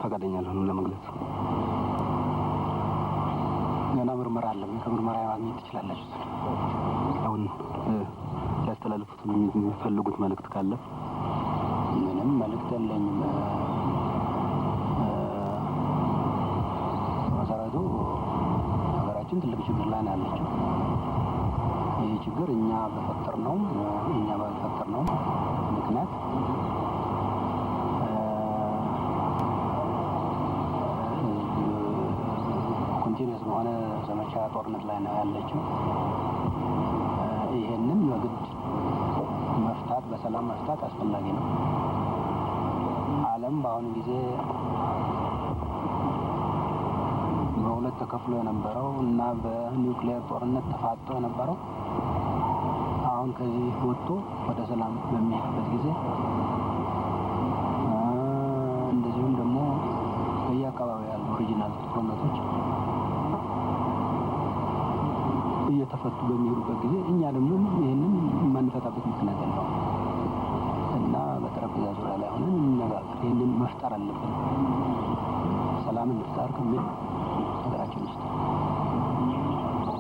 ፈቃደኛ አልሆኑም ለመግለጽ። ገና ምርመራ አለ። ከምርመራ ማግኘት ትችላላችሁ። አሁን ያስተላልፉት የሚፈልጉት መልእክት ካለ? ምንም መልእክት የለኝም። መሰረቱ ሀገራችን ትልቅ ችግር ላይ ነው ያለችው። ይህ ችግር እኛ ባልፈጠርነው ምክንያት ኮንቲኒየስ በሆነ ዘመቻ ጦርነት ላይ ነው ያለችው። ይሄንን በግድ መፍታት፣ በሰላም መፍታት አስፈላጊ ነው። ዓለም በአሁኑ ጊዜ በሁለት ተከፍሎ የነበረው እና በኒውክሌር ጦርነት ተፋጦ የነበረው አሁን ከዚህ ወጥቶ ወደ ሰላም በሚሄድበት ጊዜ እንደዚሁም ደግሞ በየአካባቢው ያሉ ኦሪጂናል ጦርነቶች እየተፈቱ በሚሄዱበት ጊዜ እኛ ደግሞ ይህንን የማንፈታበት ምክንያት የለውም እና በጠረጴዛ ዙሪያ ላይ ሆነን እንነጋገር። ይህንን መፍጠር አለብን። ሰላም እንፍጠር ከሚል ሀገራችን ውስጥ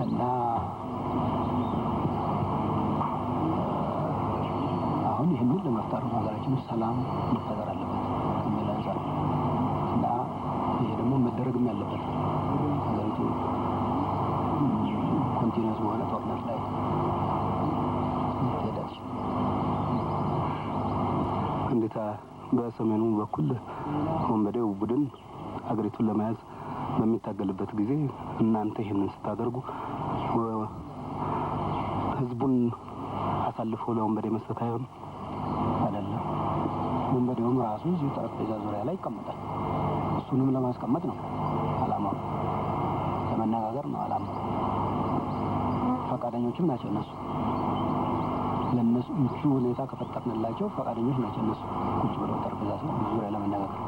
እና አሁን ይህንን ለመፍጠር ሀገራችን ውስጥ ሰላም መፈጠር አለበት ከሚል አንጻር እና ይሄ ደግሞ መደረግም ያለበት ሀገሪቱ ኮንቲኒየስ በሆነ ጦርነት ላይ ትሄዳለች። እንዴት በሰሜኑ በኩል ወንበዴው ቡድን ሀገሪቱን ለመያዝ በሚታገልበት ጊዜ እናንተ ይህንን ስታደርጉ ህዝቡን አሳልፎ ለወንበዴ መስጠት አይሆንም? አይደለም። ወንበዴውም ራሱ እዚሁ ጠረጴዛ ዙሪያ ላይ ይቀመጣል። እሱንም ለማስቀመጥ ነው አላማው፣ ለመነጋገር ነው አላማው። ፈቃደኞችም ናቸው እነሱ። ለነሱ ምቹ ሁኔታ ከፈጠርንላቸው ፈቃደኞች ናቸው እነሱ ቁጭ ብለው ጠረጴዛ ዙሪያ ለመነጋገር።